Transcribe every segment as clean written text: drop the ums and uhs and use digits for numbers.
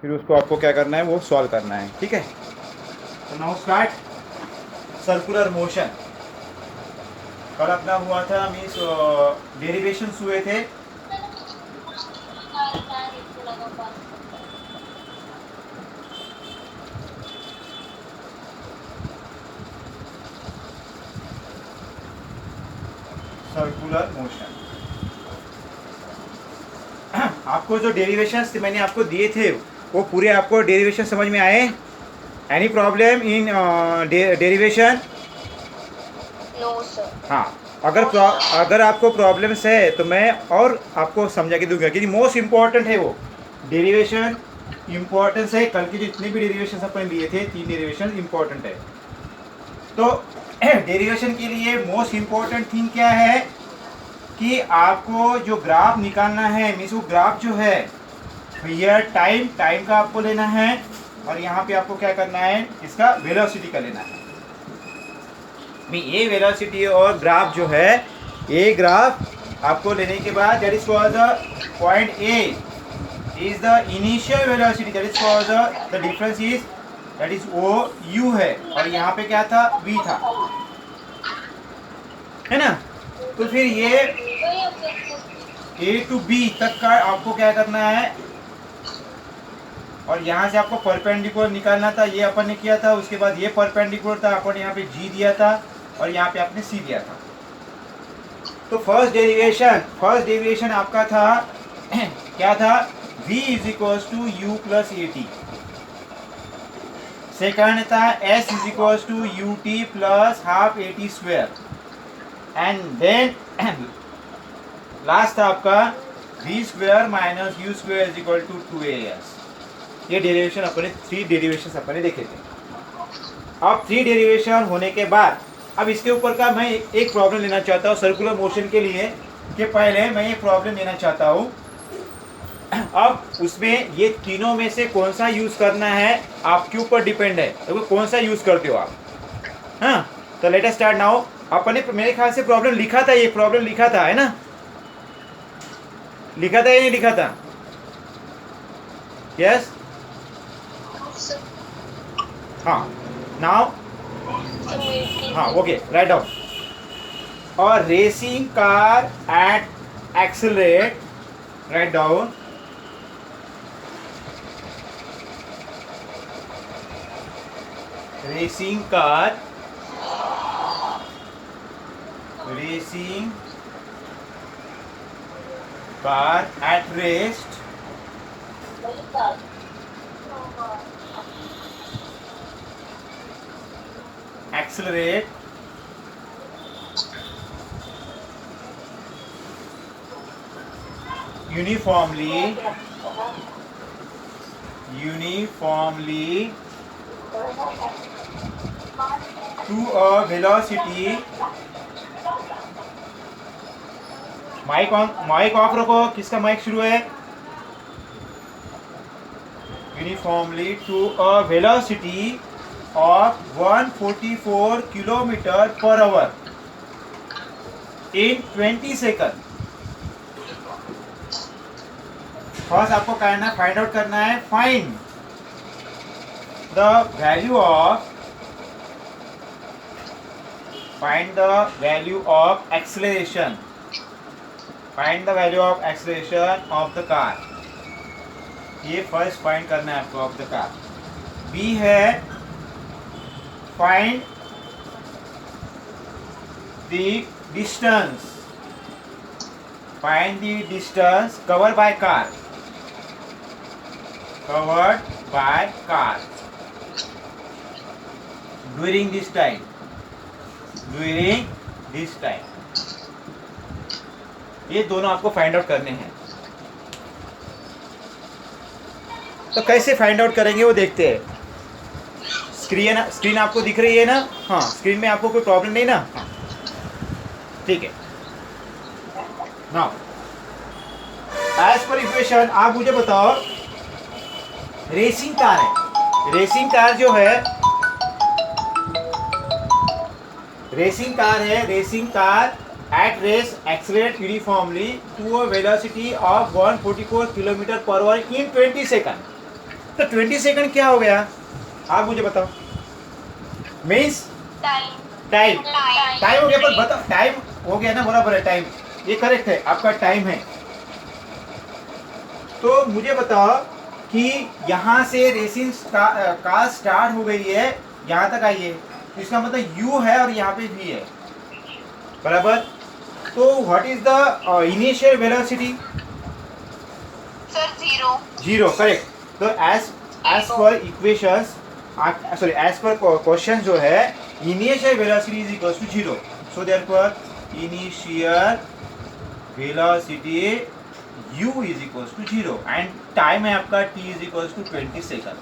फिर उसको आपको क्या करना है, वो सॉल्व करना है, ठीक है। तो नाउ स्टार्ट सर्कुलर मोशन। कल अपना हुआ था मीन्स डेरिवेशंस हुए थे। सर्कुलर मोशन आपको जो डेरिवेशंस मैंने आपको दिए थे वो पूरे आपको डेरिवेशन समझ में आए? Any problem in derivation? No sir. हाँ, अगर आपको प्रॉब्लम्स है तो मैं और आपको समझा के दूंगा, क्योंकि मोस्ट इम्पॉर्टेंट है वो डेरिवेशन। इम्पोर्टेंस है, कल के जितने भी डेरिवेशन अपन लिए थे 3 डेरिवेशन इम्पोर्टेंट है। तो डेरिवेशन के लिए मोस्ट इम्पोर्टेंट थिंग क्या है कि आपको जो ग्राफ निकालना है, मीन्स वो ग्राफ जो है भैया टाइम का आपको लेना है, और यहाँ पे आपको क्या करना है, इसका वेलोसिटी का लेना है। ये वेलोसिटी और ग्राफ जो है, ये ग्राफ आपको लेने के बाद that is for the point a is the initial velocity, that is for the difference is that is oh u है, और यहाँ पे क्या था, वी था, है ना। तो फिर ये ए टू बी तक का आपको क्या करना है, और यहाँ से आपको परपेंडिकुलर निकालना था, ये अपन ने किया था। उसके बाद ये परपेंडिकुलर था, अपन यहाँ पे जी दिया था, और यहाँ पे आपने सी दिया था। तो फर्स्ट डेरिवेशन आपका था क्या था, v is equals to u plus a t. Second था s is equals to u t plus half a t square, and then last था आपका v square minus u square is equal to 2as। ये derivation अपने 3 derivation अपने देखे थे। अब 3 derivation होने के बाद अब इसके ऊपर का मैं एक प्रॉब्लम लेना चाहता हूँ सर्कुलर मोशन के लिए, कि पहले मैं ये प्रॉब्लम लेना चाहता हूँ। अब उसमें ये तीनों में से कौन सा यूज करना है आपके ऊपर डिपेंड है, तो कौन सा यूज करते हो आप। हाँ, तो लेट अस स्टार्ट नाउ। आपने मेरे ख्याल से प्रॉब्लम लिखा था, ये प्रॉब्लम लिखा था, है ना, लिखा था या नहीं लिखा था? यस, हाँ, नाउ, हाँ, ओके, राइट डाउन। और racing car at accelerate, right down, racing car at rest accelerate uniformly to a velocity, mike off रखो, किसका माइक शुरू है, uniformly to a velocity of 144 kilometre per hour in 20 second. First आपको find out करना है, find the value of acceleration, of the car. ये first find करना है आपको ऑफ द कार। बी है find the distance covered by car during this time। ये दोनों आपको फाइंड आउट करने हैं। तो कैसे फाइंड आउट करेंगे वो देखते हैं। स्क्रीन आपको दिख रही है ना? हाँ, स्क्रीन में आपको कोई प्रॉब्लम नहीं ना? हाँ, ठीक है। नाउ एज पर इक्वेशन आप मुझे बताओ, रेसिंग कार है, racing car at rest accelerate uniformly to a velocity of 144 kilometre per hour in 20 second. तो 20 सेकंड क्या हो गया, आप मुझे बताओ। मीन्स टाइम टाइम, टाइम हो गया, पर बताओ टाइम हो गया ना, बराबर है टाइम, ये करेक्ट है, आपका टाइम है। तो मुझे बताओ कि यहाँ से रेसिंग कार स्टार्ट हो गई है, यहाँ तक आई है, तो इसका मतलब u है और यहाँ पे v है, बराबर। तो what is the initial velocity? Sir 0 zero, correct. तो as per equations, sorry as per question जो है, initial velocity is equals to zero, so therefore initial velocity u is equals to zero and time है आपका t is equals to 20 second.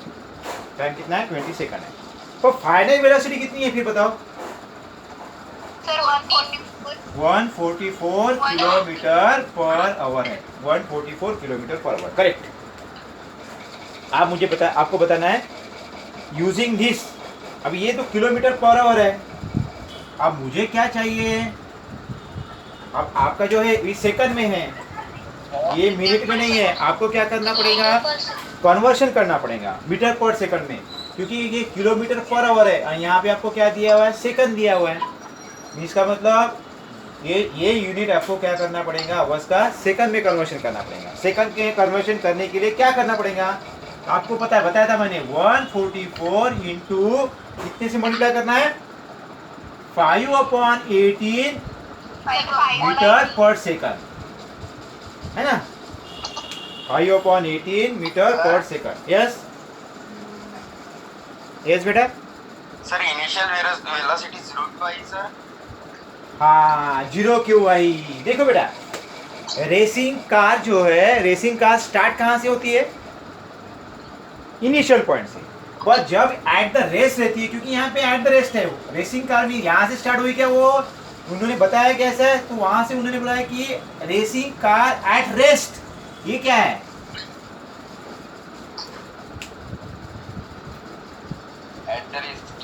Time कितना है? 20 second है। तो final velocity कितनी है फिर बताओ? सर 144 किलोमीटर पर आवर है, 144 किलोमीटर पर आवर, करेक्ट। आप मुझे बता, आपको बताना है यूजिंग दिस। अब ये तो किलोमीटर पर आवर है, अब मुझे क्या चाहिए? अब आपका जो है इस सेकंड में है, ये मिनट में नहीं है, आपको क्या करना पड़ेगा? कन्वर्शन करना पड़ेगा मीटर पर सेकंड में, क्योंकि ये किलोमीटर पर आवर है और यहाँ पे आपको क्या दिया हुआ है? सेकंड दिया हुआ है। इसका मतलब ये यूनिट आपको क्या करना पड़ेगा? आवर्स का सेकंड में कन्वर्शन करना पड़ेगा। सेकंड के कन्वर्शन करने के लिए क्या करना पड़ेगा? आपको पता है, बताया था मैंने, 144 इंटू कितने से मल्टीप्लाई करना है? 5/18 मीटर पर सेकंड, है ना? 5/18 metre per second. Yes yes बेटा। सर इनिशियल वेलोसिटी 0 क्यों आई सर? हाँ, जीरो क्यों आई? देखो बेटा, रेसिंग कार जो है, रेसिंग कार स्टार्ट कहाँ से होती है? इनिशियल पॉइंट से। पर जब एट द रेस्ट रहती है, क्योंकि यहाँ पे एट द रेस्ट है, वो रेसिंग कार भी यहाँ से स्टार्ट हुई क्या? वो उन्होंने बताया कैसा है, तो वहां से उन्होंने बोला कि रेसिंग कार एट रेस्ट। ये क्या है?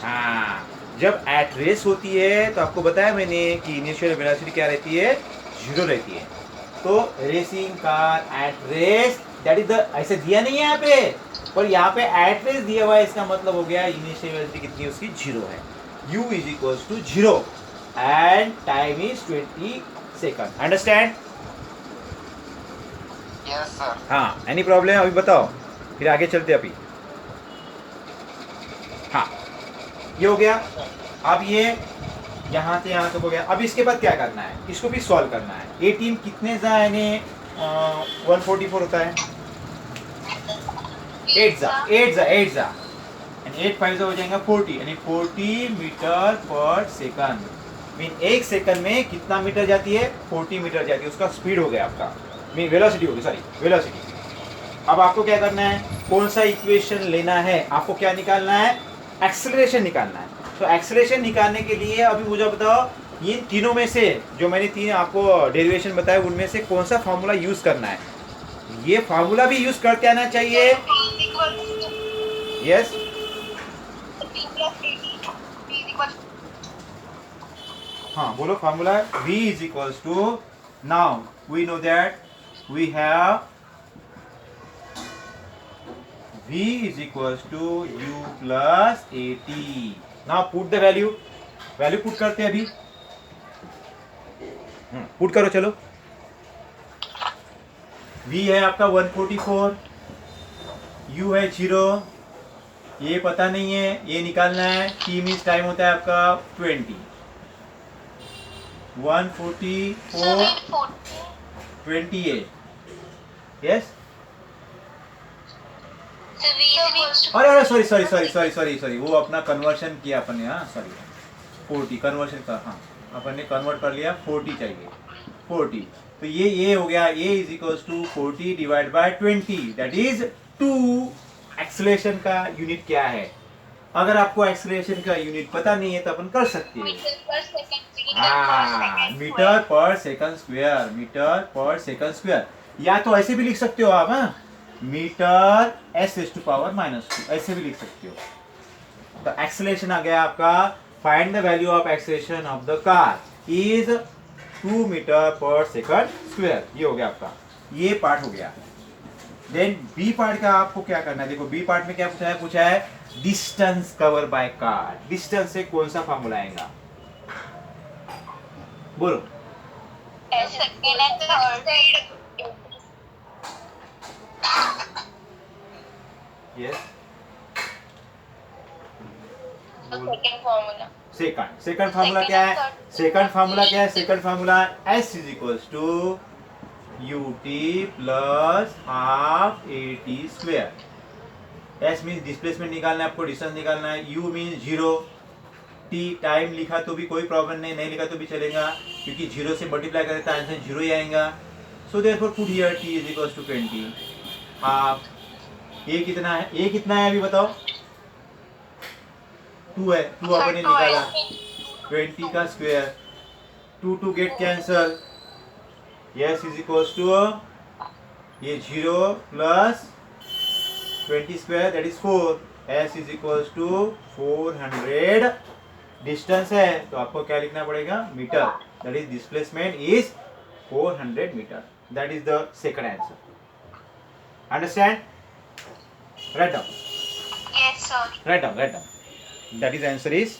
हाँ, जब एट रेस्ट होती है तो आपको बताया मैंने कि इनिशियल वेलोसिटी क्या रहती है? जीरो रहती है। तो racing car at rest, that is the, ऐसे दिया नहीं है यहाँ पे, पर यहाँ पे एट रेस्ट दिया हुआ है, इसका मतलब हो गया इनिशियल वेलोसिटी कितनी उसकी? जीरो है। u is equals to zero and time is 20 second. Understand? Yes sir. हाँ, एनी प्रॉब्लम अभी बताओ, फिर आगे चलते अभी। हाँ, ये हो गया। अब ये यहाँ से यहाँ तक हो गया। अब इसके बाद क्या करना है? इसको भी सॉल्व करना है। 18 कितने जा यानी 144 होता है, 8 जा एंड 8 5 हो जाएगा 40, यानी 40 मीटर पर सेकंड। मीन एक सेकंड में कितना मीटर जाती है? 40 मीटर जाती है। उसका स्पीड हो गया आपका, मीन वेलोसिटी होगी, सॉरी वेलोसिटी। अब आपको क्या करना है? कौन सा इक्वेशन लेना है? आपको क्या निकालना है? एक्सेलरेशन निकालना है। तो एक्सेलरेशन निकालने के लिए अभी मुझे बताओ, इन तीनों में से जो मैंने तीन आपको डेरिवेशन बताया, उनमें से कौन सा फार्मूला यूज करना है? ये फार्मूला भी यूज करके आना चाहिए। यस, हाँ बोलो formula. v is equals to, now we know that we have v is equals to u plus at. Now put the value put करते हैं अभी। पुट करो चलो। v है आपका 144, u है 0, ये पता नहीं है, ये निकालना है। t मीन्स टाइम होता है आपका 20, 144 28। यस, अरे सॉरी, वो अपना कन्वर्शन किया अपन ने। हाँ सॉरी, 40 कन्वर्शन का, हाँ अपन ने कन्वर्ट कर लिया, 40 चाहिए, 40। तो ये हो गया, a is equals to 40 divide by 20, that is 2। Acceleration का यूनिट क्या है? अगर आपको एक्सेलरेशन का यूनिट पता नहीं है तो अपन कर सकते हैं, हाँ, metre per second square, metre per second square. या तो ऐसे भी लिख सकते हो आप, हाँ, मीटर s⁻², ऐसे भी लिख सकते हो। तो एक्सेलरेशन आ गया आपका, find the value of acceleration of the car is 2 metre per second square. ये हो गया आपका, ये पार्ट हो गया। देन बी पार्ट का आपको क्या करना है, देखो बी पार्ट में क्या पूछा है distance cover by car. Distance से कौन सा फॉर्मूला आएगा, बोलो। Second and third yes, second formula second formula क्या है, सेकंड फार्मूला क्या है, second formula S is equals to ut plus half at square. S means displacement निकालना है आपको, डिस्टेंस निकालना है, u means zero, t time लिखा तो भी कोई प्रॉब्लम नहीं, नहीं लिखा तो भी चलेगा क्योंकजीरो से मल्टीप्लाई करें तो आंसर जीरो ही आएगा। So therefore put here t is equals to 20 half. a कितना है, a कितना है अभी बताओ, 2 है, 2 अपन ने निकाला, 20 का square, 2 get cancel, S is equals to ये 0 plus 20 square that is 4, s is equals to 400। Distance है तो आपको क्या लिखना पड़ेगा, metre, that is displacement is 400 metre, that is the second answer. Understand, right down, yes sir. Right down, that is answer is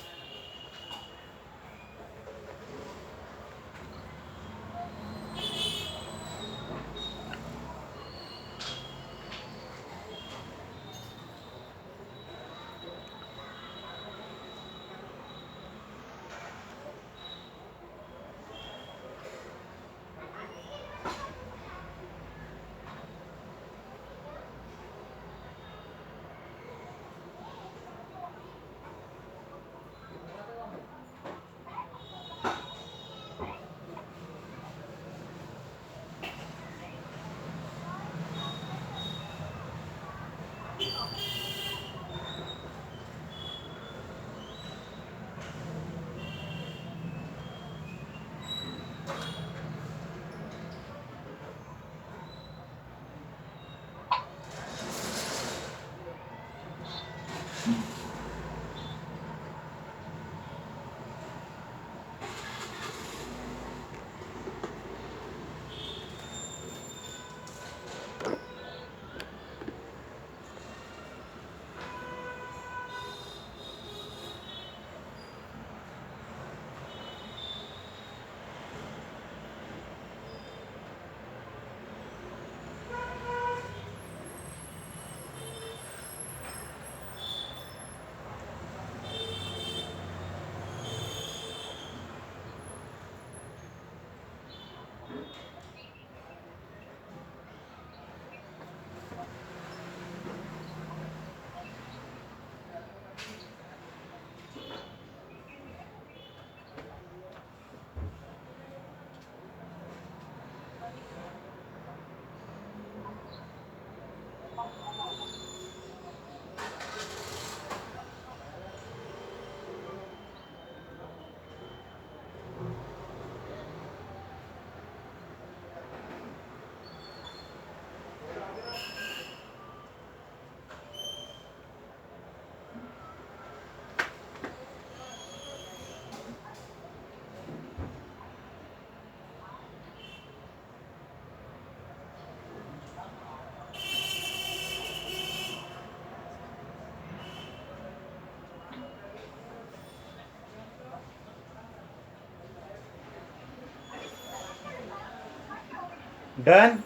done.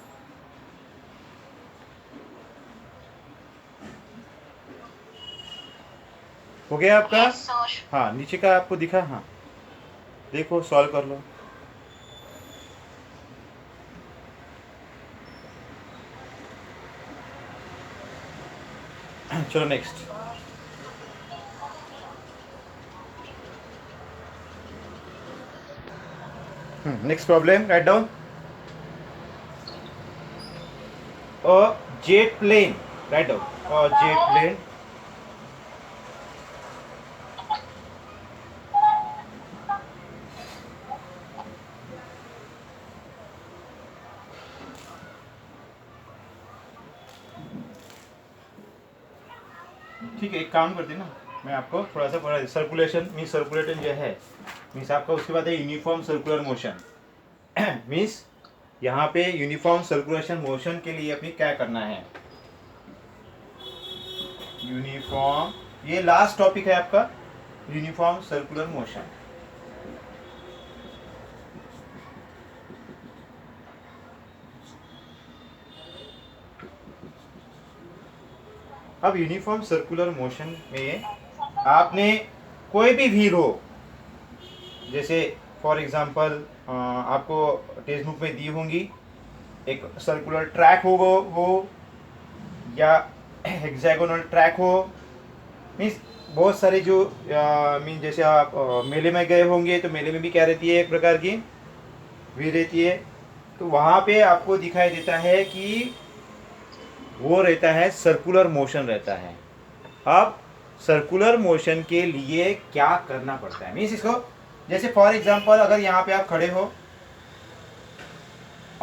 हो गया आपका, yes sir. हाँ नीचे का आपको दिखा, हाँ देखो सॉल्व कर लो। चलो next, next problem, right down. Jet plane, right down, jet plane ठीक है, एक काम करते हैं ना, मैं आपको थोड़ा सा पढ़ा, सर्कुलेशन मीन्स सर्कुलेशन जो है मीन्स आपका, उसके बाद है यूनिफॉर्म सर्कुलर मोशन मीन्स यहाँ पे यूनिफॉर्म सर्कुलेशन मोशन के लिए अपनी क्या करना है, यूनिफॉर्म, ये लास्ट टॉपिक है आपका, यूनिफॉर्म सर्कुलर मोशन। अब यूनिफॉर्म सर्कुलर मोशन में आपने कोई भी व्हील हो, जैसे फॉर एग्जांपल आपको टेक्स्ट बुक में दी होंगी, एक सर्कुलर ट्रैक हो या हेक्सागोनल ट्रैक हो, मीन्स बहुत सारे जो मीन जैसे आप मेले में गए होंगे तो मेले में भी क्या रहती है, एक प्रकार की व्हील रहती है, तो वहाँ पे आपको दिखाई देता है कि वो रहता है सर्कुलर मोशन रहता है। अब सर्कुलर मोशन के लिए क्या करना पड़ता है, मीन्स इसको जैसे फॉर एग्जांपल अगर यहाँ पे आप खड़े हो,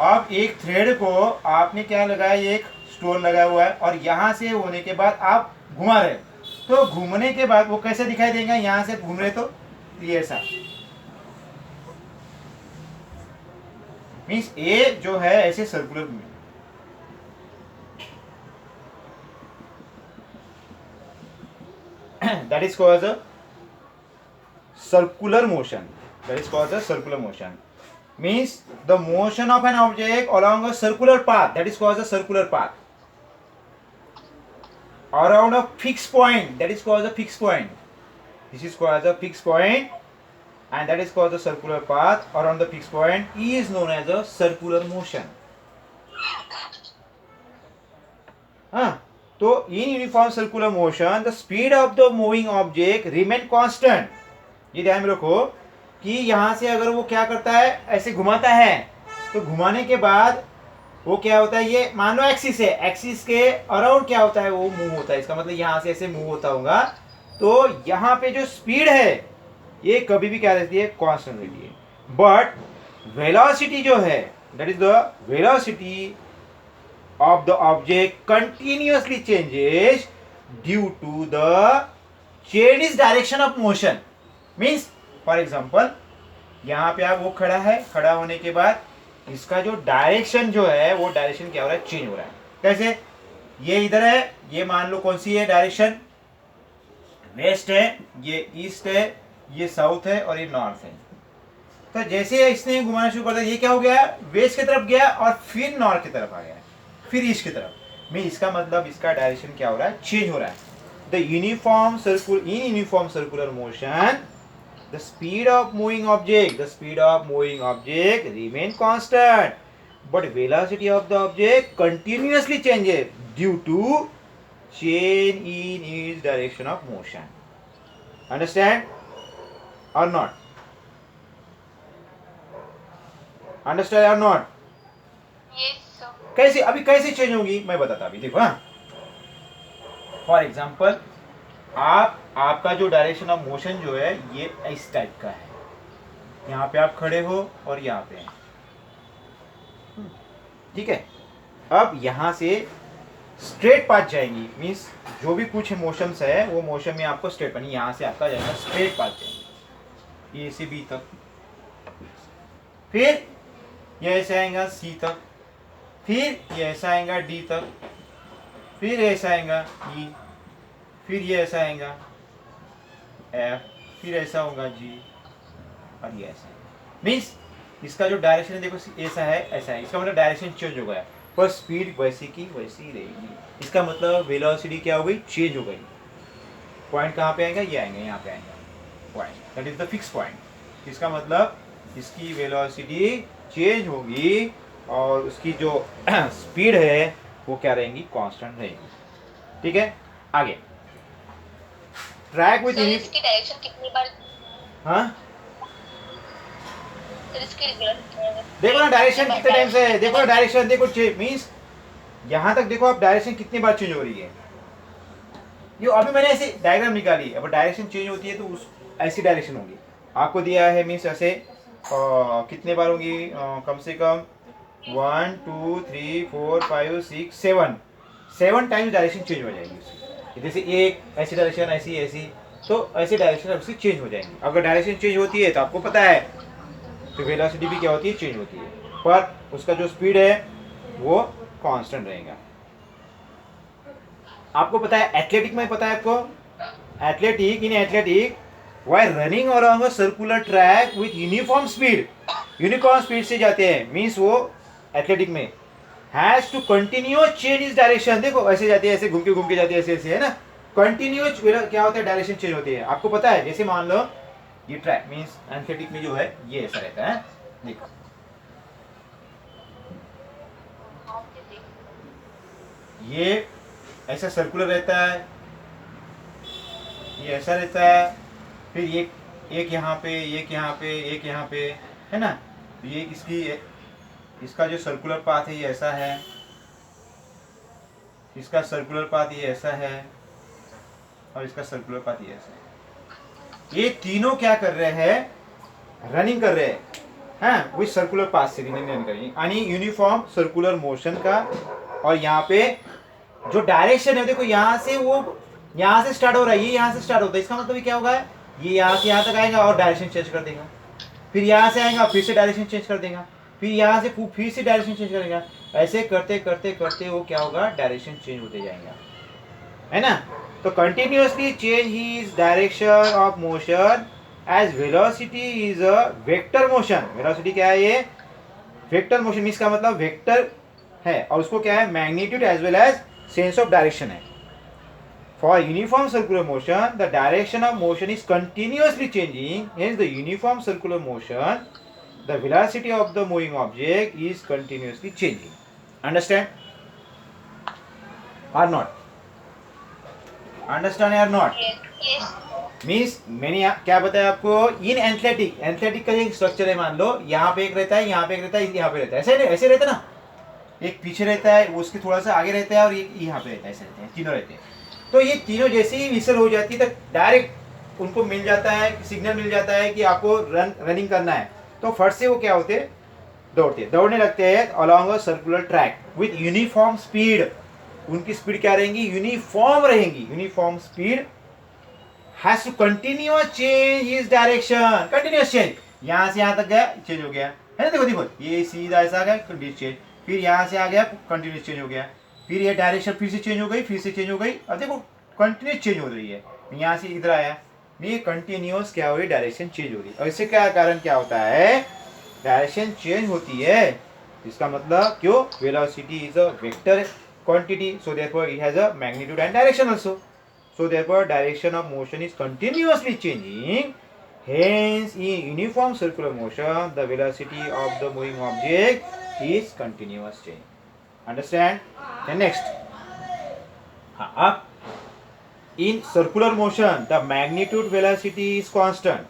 आप एक थ्रेड को आपने क्या लगाया, एक स्टोन लगाया हुआ है और यहाँ से होने के बाद आप घुमा रहे, तो घूमने के बाद वो कैसे दिखाई देंगे, यहाँ से घूम रहे तो ये ऐसा, मीन्स ए जो है ऐसे सर्कुलर में, that is called a circular motion. That is called a circular motion. Means the motion of an object along a circular path. That is called a circular path. Around a fixed point. That is called a fixed point. This is called a fixed point, and that is called the circular path around the fixed point is known as a circular motion. तो in uniform circular motion the speed of the moving object remain constant. ये ध्यान में रखो कि यहाँ से अगर वो क्या करता है, ऐसे घुमाता है, तो घुमाने के बाद वो क्या होता है, ये मान लो एक्सिस है, एक्सिस के अराउंड क्या होता है, वो मूव होता है, इसका मतलब यहाँ से ऐसे मूव होता होगा, तो यहाँ पे जो स्पीड है ये कभी भी क्या रहती है, कांस्टेंट रहती है। बट वेलोसिटी जो है, that is the velocity of the object continuously changes due to the change direction of motion. Means for example यहाँ पे आप वो खड़ा है, खड़ा होने के बाद इसका जो डायरेक्शन जो है वो डायरेक्शन क्या हो रहा है, चेंज हो रहा है। कैसे, ये इधर है, ये मान लो कौन सी है डायरेक्शन, वेस्ट है, ये ईस्ट है, ये साउथ है और ये नॉर्थ है। तो जैसे इसने घुमाना शुरू कर दिया, ये क्या हो गया, वेस्ट की तरफ गया और फिर नॉर्थ की तरफ आ गया, फिर ईस्ट की तरफ में, इसका मतलब इसका डायरेक्शन क्या हो रहा है, चेंज हो रहा है। The uniform circular motion the speed of moving object remain constant, but velocity of the object continuously changes due to change in its direction of motion. Understand और नॉट, अंडरस्टैंड और not? Yes, sir. कैसे, अभी कैसे change होगी मैं बताता, अभी देखो। हाँ, फॉर एग्जाम्पल आपका जो डायरेक्शन ऑफ मोशन जो है ये इस टाइप का है, यहाँ पे आप खड़े हो और यहाँ पे हैं, ठीक है। अब यहाँ से स्ट्रेट पाथ जाएंगी, मीन्स जो भी कुछ मोशंस है वो मोशन में आपको स्ट्रेट पाथ, यहाँ से आपका जाएगा स्ट्रेट पाथ जाएंगे ए से बी तक, फिर ये ऐसे आएगा सी तक, फिर ये ऐसा आएगा डी तक, फिर ऐसा आएगा ई, फिर ये ऐसा आएगा एफ, फिर ऐसा होगा जी और ये ऐसा। मीन्स इसका जो डायरेक्शन है देखो ऐसा है, ऐसा है, इसका मतलब डायरेक्शन चेंज हो गया, पर स्पीड वैसी की वैसी रहेगी। इसका मतलब वेलोसिटी क्या हो गई, चेंज हो गई। पॉइंट कहाँ पे आएगा, ये आएंगे, यहाँ पे आएगा point, that is the fix point. इसका मतलब इसकी वेलोसिटी चेंज होगी और उसकी जो स्पीड है वो क्या रहेंगी, कांस्टेंट रहेगी, ठीक है। आगे ट्रैक विद सर इसकी डायरेक्शन कितनी बार, हाँ सर इसकी देखो ना डायरेक्शन कितने टाइम से है, देखो ना डायरेक्शन, देखो चेंज मीन्स यहाँ तक देखो आप डायरेक्शन कितनी बार चेंज हो रही है। ये अभी मैंने ऐसे डायग्राम निकाली, अब डायरेक्शन चेंज होती है तो उस ऐसी डायरेक्शन होगी, आपको दिया है मीन्स ऐसे कितने बार होंगी, कम से कम 1 2 3 4 5 6 7 टाइम्स डायरेक्शन चेंज हो जाएगी उसकी। जैसे एक ऐसी डायरेक्शन, ऐसी ऐसी, तो ऐसी डायरेक्शन उसकी चेंज हो जाएंगी। अगर डायरेक्शन चेंज होती है तो आपको पता है तो वेलोसिटी भी क्या होती है, चेंज होती है। पर उसका जो स्पीड है वो कांस्टेंट रहेगा। आपको पता है एथलेटिक में, पता है आपको, athletic, in athletic while running along a circular track with uniform speed से जाते हैं, मीन्स वो एथलेटिक में हैज टू कंटिन्यूअस चेंज इस डायरेक्शन। देखो ऐसे जाती है, ऐसे घूम के जाती है, ऐसे ऐसे, है ना, कंटिन्यूअस क्या होता है, डायरेक्शन चेंज होती है। आपको पता है, जैसे मान लो ये ट्रैक मीन्स एथलेटिक में जो है ये ऐसा रहता है, देखो ये ऐसा सर्कुलर रहता है, ये ऐसा रहता है, फिर एक यहाँ पे, एक यहाँ पे, एक यहाँ पे, है ना, ये इसका जो सर्कुलर पाथ है ये ऐसा है, इसका सर्कुलर पाथ ये ऐसा है, और इसका सर्कुलर पाथ ये ऐसा है। ये तीनों क्या कर रहे हैं, रनिंग कर रहे हैं विथ सर्कुलर पाथ से रनिंग करेंगे, यानी यूनिफॉर्म सर्कुलर मोशन का। और यहाँ पे जो डायरेक्शन है, देखो यहाँ से वो यहाँ से स्टार्ट हो रहा है, ये यहाँ से स्टार्ट होता है, इसका मतलब क्या होगा, ये यहाँ से यहाँ तक आएगा और डायरेक्शन चेंज कर देगा, फिर यहाँ से आएगा फिर से डायरेक्शन चेंज कर देगा, फिर यहाँ से फिर से डायरेक्शन चेंज करेगा। ऐसे करते करते करते वो क्या होगा, डायरेक्शन चेंज होते जाएगा, है ना। तो continuously change his direction of motion as velocity is a vector motion. Velocity क्या है, ये वेक्टर मोशन, इसका मतलब वेक्टर है, और उसको क्या है, magnitude as well as sense of direction है। For uniform circular motion, the direction of motion is continuously changing. Hence, the uniform circular motion, the velocity of the moving object is continuously changing. Understand? Or not? Understand or not? Yes. Means मैंने क्या बताया आपको, इन athletic का एक structure है, मान लो यहाँ पे एक रहता है, यहाँ पे एक रहता है, यहाँ पे रहता है, ऐसे रहता है ना, एक पीछे रहता है, वो उसके थोड़ा सा आगे रहता है, और एक यहाँ पे रहता है, ऐसे रहते हैं, तीनों रहते हैं। तो ये तीनों जैसे ही विसल हो जाती है तो डायरेक्ट उनको मिल जाता है, सिग्नल मिल जाता है कि आपको रनिंग करना है, तो फट से वो क्या होते, दौड़ने लगते हैं along a circular track with uniform speed. उनकी स्पीड क्या रहेंगी, यूनिफॉर्म रहेंगी। Uniform speed has to continuous change his direction, continuous change, यहाँ से यहाँ तक गया चेंज हो गया, है ना, देखो ये सीधा ऐसा आ गया कंटिन्यूअस चेंज, फिर यहाँ से आ गया कंटिन्यूअस चेंज हो गया, फिर ये डायरेक्शन फिर से चेंज हो गई, फिर से चेंज हो गई, अब देखो कंटिन्यूस चेंज हो रही है, यहाँ से इधर आया, ये कंटिन्यूस क्या हो रही, डायरेक्शन चेंज हो रही है। और इससे क्या कारण क्या होता है, डायरेक्शन चेंज होती है, इसका मतलब क्यों, velocity is a vector quantity, so therefore it has a magnitude and direction also, so therefore direction of motion is continuously changing. Hence, in uniform circular motion, the velocity of the moving object is continuous change. Understand? Then next, up in circular motion, the magnitude velocity is constant,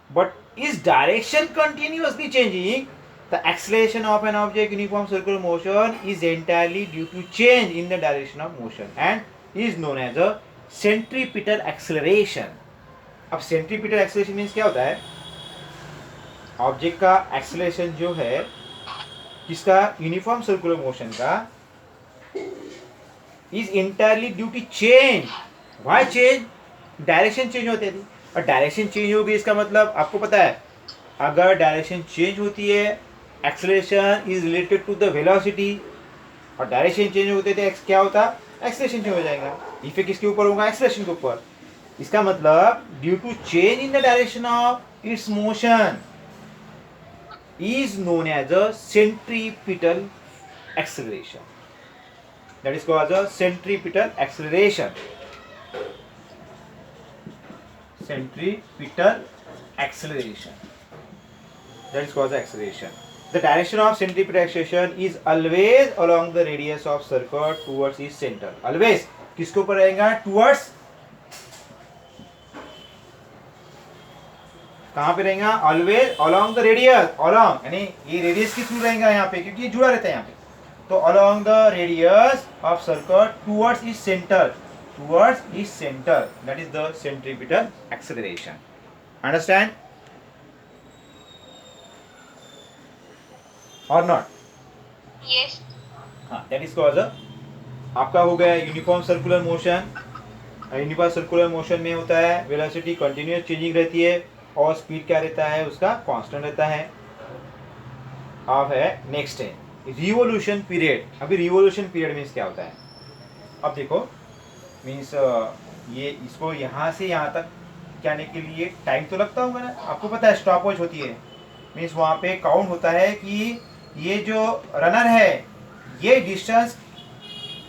but is direction continuously changing? The acceleration of an object in uniform circular motion is entirely due to change in the direction of motion and is known as a centripetal acceleration. अब centripetal acceleration means क्या होता है, object का acceleration जो है किसका, uniform circular motion का, is entirely due to change. Why change, direction change होती थी, और डायरेक्शन चेंज होगी, इसका मतलब आपको पता है, अगर डायरेक्शन चेंज होती है, acceleration is related to the velocity, और डायरेक्शन चेंज होते थे क्या होता, एक्सेलरेशन चेंज हो जाएगा। इफेक्ट किसके ऊपर होगा, एक्सेलरेशन के ऊपर। इसका मतलब due to change in the direction of its motion is known as a centripetal acceleration, that is called a centripetal acceleration. Centripetal acceleration, that is called the acceleration. The direction of centripetal acceleration is always along the radius of circuit towards its center. Always किसके ऊपर रहेगा, towards, कहाँ पे रहेगा, always along the radius, along यानी ये radius के through रहेगा यहाँ पे, क्योंकि ये जुड़ा रहता है यहाँ पे, तो along the radius of circle towards its centre, that is the centripetal acceleration. Understand और नॉट? Yes. हाँ, दैट इज कॉल्ड आपका हो गया uniform circular motion. Uniform circular motion में होता है वेलोसिटी कंटिन्यूअस चेंजिंग रहती है, और स्पीड क्या रहता है उसका, कांस्टेंट रहता है। अब है नेक्स्ट है रिवोल्यूशन पीरियड। अभी रिवोल्यूशन पीरियड मीन्स क्या होता है? अब देखो मीन्स ये इसको यहाँ से यहाँ तक जाने के लिए टाइम तो लगता होगा ना, आपको पता है स्टॉप वॉच होती है, मीन्स वहाँ पे काउंट होता है कि ये जो रनर है ये डिस्टेंस,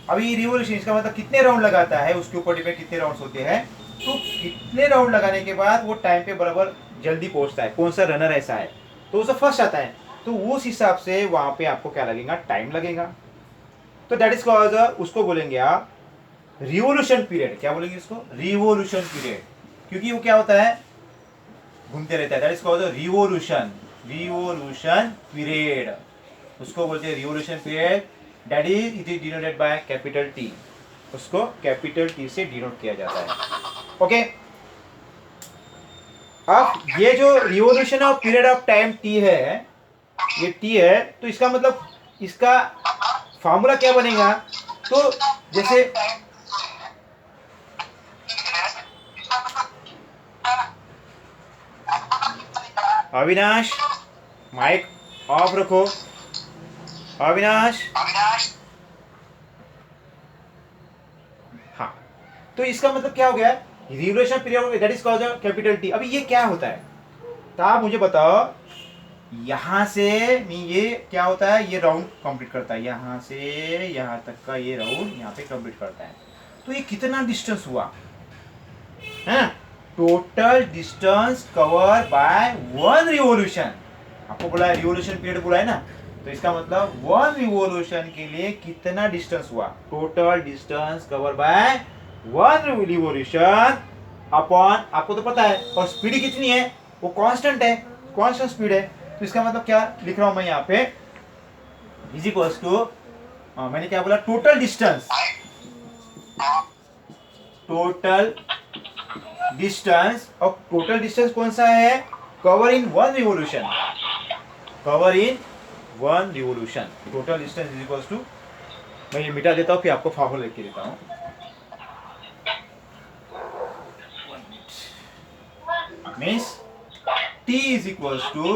अभी रिवोल्यूशन इसका मतलब कितने राउंड लगाता है उसके ऊपर डिपेंड कितने राउंड्स होते हैं, तो कितने राउंड लगाने के बाद वो टाइम पे बराबर जल्दी पहुंचता है, कौन सा रनर ऐसा है तो उससे फर्स्ट आता है, तो उस हिसाब से वहाँ पे आपको क्या लगेगा, टाइम लगेगा। तो दैट इज कॉल्ड, उसको बोलेंगे आप रिवोल्यूशन पीरियड। क्या बोलेंगे इसको? रिवोल्यूशन पीरियड, क्योंकि वो क्या होता है, घूमते रहता है। That is called revolution, revolution period, उसको बोलते हैं revolution period. That is it is denoted by capital T, उसको कैपिटल टी से डिनोट किया जाता है। ओके अब ये जो revolution of period of time T है, ये टी है, तो इसका मतलब इसका फार्मूला क्या बनेगा? तो जैसे अविनाश माइक ऑफ रखो, अविनाश। हाँ, तो इसका मतलब क्या हो गया, revolution period that is called capital T. अभी ये क्या होता है, तो आप मुझे बताओ, यहां से ये क्या होता है, ये राउंड कंप्लीट करता है, यहां से यहां तक का ये राउंड यहाँ पे कंप्लीट करता है, तो ये कितना डिस्टेंस हुआ है? Total distance cover by one revolution. आपको बोला है रिवोल्यूशन पीरियड बोला है ना, तो इसका मतलब वन रिवोल्यूशन के लिए कितना डिस्टेंस हुआ, total distance cover by one revolution upon, आपको तो पता है, और स्पीड कितनी है, वो कांस्टेंट है, कांस्टेंट स्पीड है। तो इसका मतलब क्या लिख रहा हूं मैं यहाँ पे, इज इक्वल्स टू, मैंने क्या बोला, टोटल डिस्टेंस, टोटल डिस्टेंस, और टोटल डिस्टेंस कौन सा है, cover in one revolution, cover in one revolution, total distance is equals to, मैं ये मिटा देता हूँ फिर आपको फॉर्मूला लिख के देता हूँ। Means T is equals to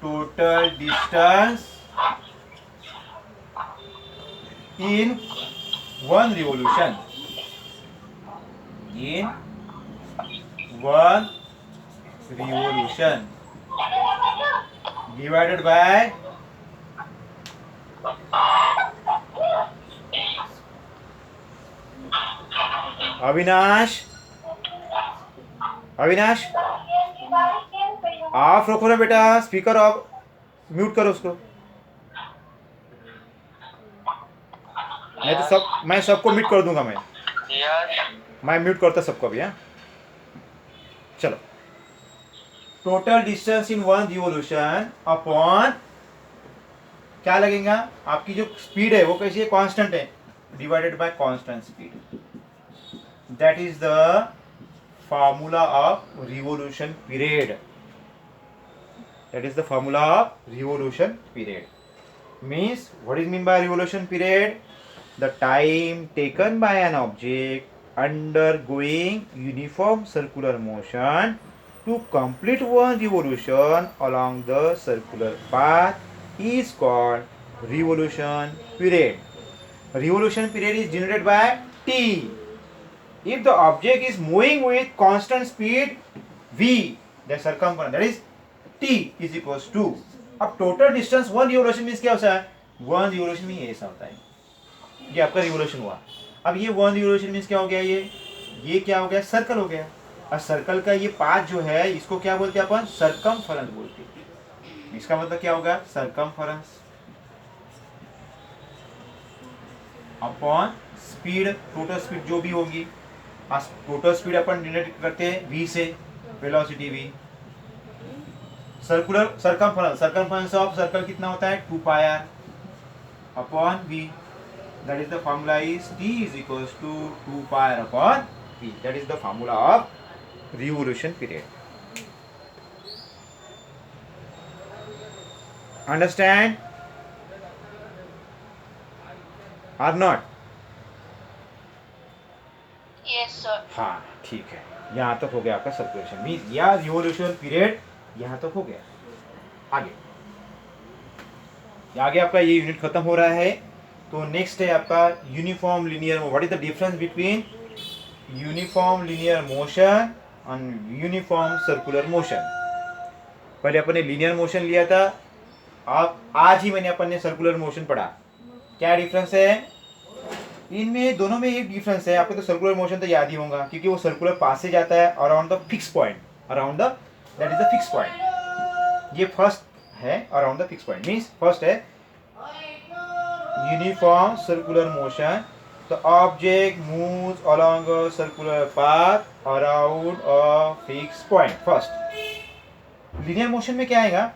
total distance in one revolution, in one revolution divided by Avinash, Avinash of रखो ना बेटा, स्पीकर ऑफ, म्यूट करो उसको। मैं सबको म्यूट कर दूंगा, मैं म्यूट करता सबको भी। हाँ चलो, total distance in one revolution upon क्या लगेगा, आपकी जो स्पीड है वो कैसी है, कांस्टेंट है, divided by constant speed, that is the formula of revolution period, that is the formula of revolution period. Means what is mean by revolution period, the time taken by an object undergoing uniform circular motion to complete one revolution along the circular path is called revolution period. Revolution period is denoted by T. If the object is moving with constant speed v, the circumference, that is t is equals to, अब total distance one revolution means क्या होता है, one revolution में ऐसा होता है, ये आपका रिवोल्यूशन हुआ। अब ये वन रिवोल्यूशन मींस क्या हो गया, ये क्या हो गया, सर्कल हो गया। और सर्कल का ये पाथ जो है इसको क्या बोलते हैं अपन, सरकमफेरेंस बोलते हैं। इसका मतलब क्या होगा, circumference upon speed, total speed जो भी होगी, टोटल स्पीड अपन डिनोट करते हैं v से, velocity v, circular circumference, circumference of circle कितना होता है, 2 pi r upon v, that is the formula is t is equals to 2 pi r upon v, that is the formula of revolution period. Understand और not? Yes, sir. हाँ ठीक है, यहाँ तक हो गया आपका सर्कुलेशन मीन या रिवोल्यूशन पीरियड, यहाँ तक हो गया। आगे आपका ये यूनिट खत्म हो रहा है। तो नेक्स्ट है आपका uniform linear. What is the difference between uniform linear motion and uniform circular motion. पहले अपन ने लीनियर मोशन लिया था, अब आज ही मैंने अपन ने सर्कुलर मोशन पढ़ा। क्या डिफरेंस है इनमें दोनों में? एक डिफरेंस है, आपको तो सर्कुलर मोशन तो याद ही होगा क्योंकि वो सर्कुलर पाथ से जाता है around the fix point, around the that is the fix point. ये फर्स्ट है around the fix point, means first है uniform circular motion. The object moves along a circular path around a fix point first. Linear motion में क्या आएगा?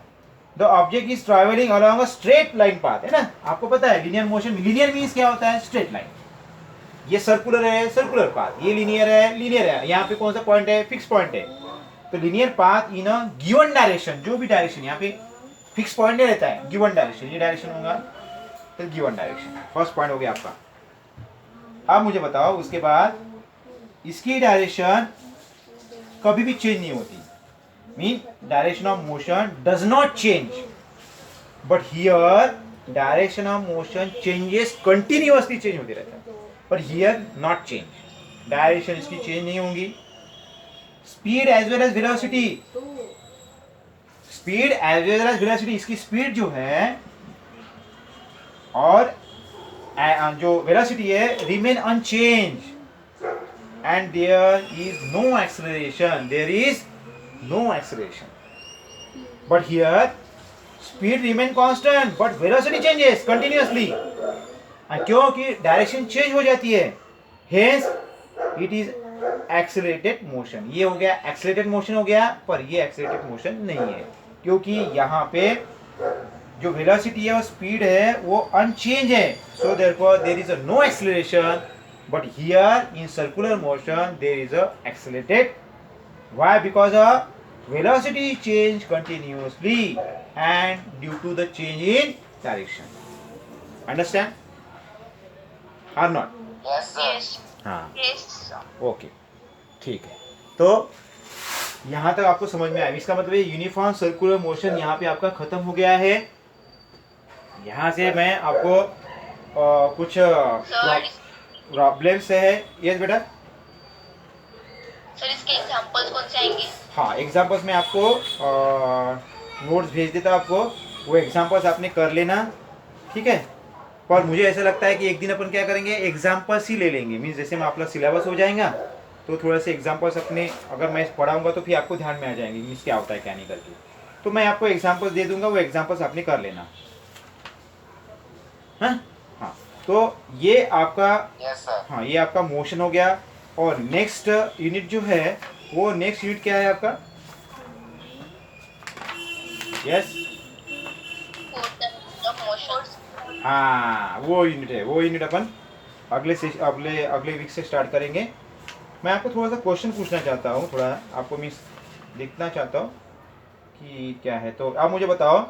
The object is travelling along a straight line path, है ना? आपको पता है linear motion, linear means क्या होता है? Straight line. ये सर्कुलर है, सर्कुलर पाथ। ये लीनियर है, लीनियर है। यहाँ पे कौन सा पॉइंट है? फिक्स पॉइंट है। तो linear path in a given direction, जो भी डायरेक्शन, यहाँ पे फिक्स पॉइंट नहीं रहता है, गिवन डायरेक्शन। ये डायरेक्शन होगा तो गिवन डायरेक्शन। फर्स्ट पॉइंट हो गया आपका। अब मुझे बताओ उसके बाद इसकी डायरेक्शन कभी भी चेंज नहीं होती, mean direction of motion does not change, but here direction of motion changes, continuously change होते रहता है, पर हियर नॉट चेंज, डायरेक्शन इसकी चेंज नहीं होंगी। Speed as well as velocity, speed as well as velocity, इसकी स्पीड जो है और जो वेलोसिटी है remain unchange, and there is no acceleration, there is no acceleration, but here speed remain constant but velocity changes continuously। क्योंकि direction change हो जाती है, hence it is accelerated motion। ये हो गया accelerated motion हो गया, पर ये accelerated motion नहीं है क्योंकि यहाँ पे जो velocity है और speed है वो unchanged है, so therefore there is a no acceleration, but here in circular motion there is a accelerated। Why? Because of velocity change continuously and due to the change in direction. Understand or not? Yes, sir. Yes. हाँ, Yes, sir. Okay, ठीक है। तो यहाँ तक आपको समझ में आया। इसका मतलब ये यूनिफॉर्म सर्कुलर मोशन यहाँ पे आपका खत्म हो गया है। यहाँ से मैं आपको कुछ Sir, प्रॉब्लम्स है। यस बेटा। सर इसके एग्जांपल्स कौन से आएंगे? हाँ, एग्जाम्पल्स में आपको नोट्स भेज देता आपको, वो एग्जाम्पल्स आपने कर लेना, ठीक है। पर मुझे ऐसा लगता है कि एक दिन अपन क्या करेंगे, एग्जाम्पल्स ही ले लेंगे, मीन्स जैसे में आपका सिलेबस हो जाएगा तो थोड़ा से एग्जाम्पल्स अपने, अगर मैं पढ़ाऊँगा तो फिर आपको ध्यान में आ जाएंगे मीन्स क्या होता है क्या नहीं करके। तो मैं आपको एग्जाम्पल्स दे दूंगा, वो एग्जाम्पल्स आपने कर लेना। हाँ, तो ये आपका, Yes, sir. हाँ ये आपका मोशन हो गया। और नेक्स्ट यूनिट जो है वो नेक्स्ट यूनिट क्या है आपका? Yes, motion. हाँ वो यूनिट है, वो यूनिट अपन अगले वीक से स्टार्ट करेंगे। मैं आपको थोड़ा सा क्वेश्चन पूछना चाहता हूँ, थोड़ा आपको मैं देखना चाहता हूँ कि क्या है। तो आप मुझे बताओ,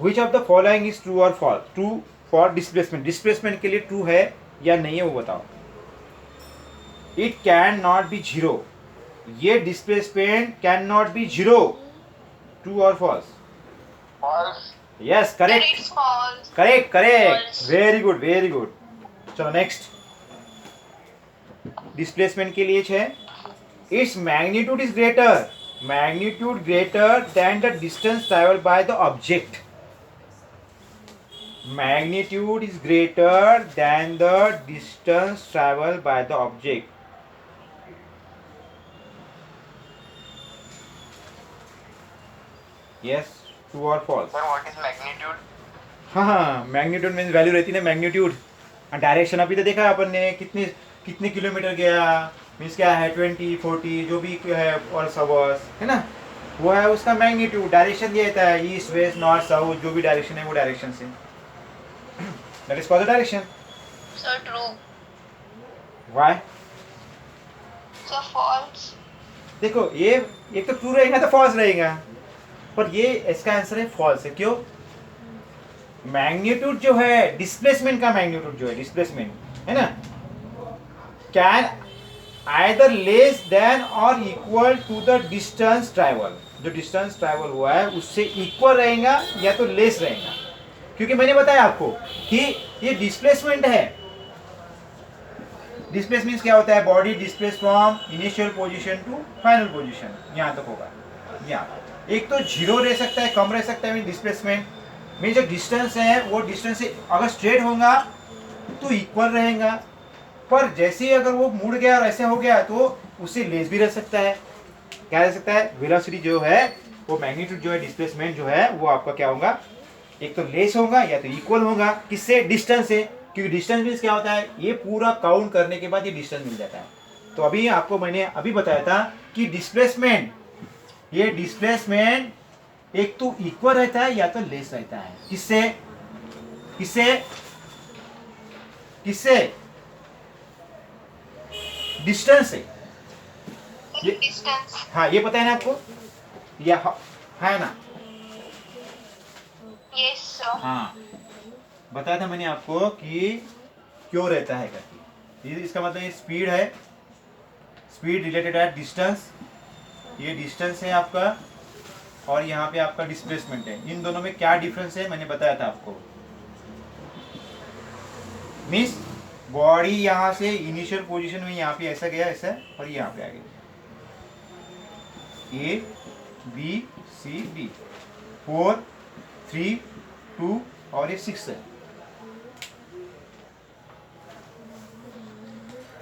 which of the following is true or false? True for displacement, displacement के लिए ट्रू है या नहीं है वो बताओ। It can not be zero, ये displacement can not be zero, true और false? False. Yes, correct It's false. Correct correct, False. Very good very good. चलो नेक्स्ट, डिस्प्लेसमेंट के लिए है, its magnitude is greater, magnitude greater than the distance travelled by the object, magnitude is greater than the distance traveled by the object। yes, true or false? Sir, what is magnitude? हाँ, magnitude means value रहती है ना, magnitude. Direction अभी तो देखा अपन ने, कितने कितने किलोमीटर गया, मीन्स क्या है 20 40 जो भी है, और सवर्स है ना, वो है उसका मैग्नीट्यूड। डायरेक्शन दिया जाता है ईस्ट वेस्ट नॉर्थ साउथ, जो भी डायरेक्शन है वो डायरेक्शन से, that is called the direction. Sir, true. Why? Sir, false. देखो ये एक तो ट्रू रहेगा तो फॉल्स रहेगा, पर ये इसका आंसर है फॉल्स है। क्यों? मैग्नीट्यूड जो है, डिस्प्लेसमेंट का मैग्नीट्यूड जो है, डिस्प्लेसमेंट है ना, कैन आइदर लेस देन और equal to the distance travel. जो डिस्टेंस ट्रैवल हुआ है उससे इक्वल रहेगा या तो लेस रहेगा, क्योंकि मैंने बताया आपको कि ये डिस्प्लेसमेंट है। डिस्प्लेसमेंट क्या होता है? Body displace from initial position to final position, यहाँ तक होगा। यहाँ एक तो जीरो रह सकता है, कम रह सकता है डिस्प्लेसमेंट में। जो डिस्टेंस है वो डिस्टेंस से अगर स्ट्रेट होगा तो इक्वल रहेगा, पर जैसे ही अगर वो मुड़ गया और ऐसे हो गया तो उससे लेस भी रह सकता है। क्या रह सकता है? वेलोसिटी जो है वो मैग्नीट्यूड जो है डिस्प्लेसमेंट जो है वो आपका क्या होगा? एक तो लेस होगा या तो इक्वल होगा। किससे? डिस्टेंस से, क्योंकि डिस्टेंस मीन्स क्या होता है? ये पूरा काउंट करने के बाद ये डिस्टेंस मिल जाता है। तो अभी आपको मैंने अभी बताया था कि डिस्प्लेसमेंट, ये डिस्प्लेसमेंट एक तो इक्वल रहता है या तो लेस रहता है। किससे? किससे? किससे? डिस्टेंस से। ये डिस्टेंस। हाँ, ये पता है ना आपको? या है ना? Yes sir. हाँ, बताया था मैंने आपको कि क्यों रहता है करके। ये इसका मतलब ये स्पीड है, स्पीड रिलेटेड है डिस्टेंस, ये डिस्टेंस है आपका, और यहाँ पे आपका डिस्प्लेसमेंट है। इन दोनों में क्या डिफरेंस है मैंने बताया था आपको। मीन्स बॉडी यहाँ से इनिशियल पोजीशन में यहाँ पे ऐसा गया, ऐसा, और यहाँ पे आ गया ए बी सी डी, 4 3 2 और ये 6 है।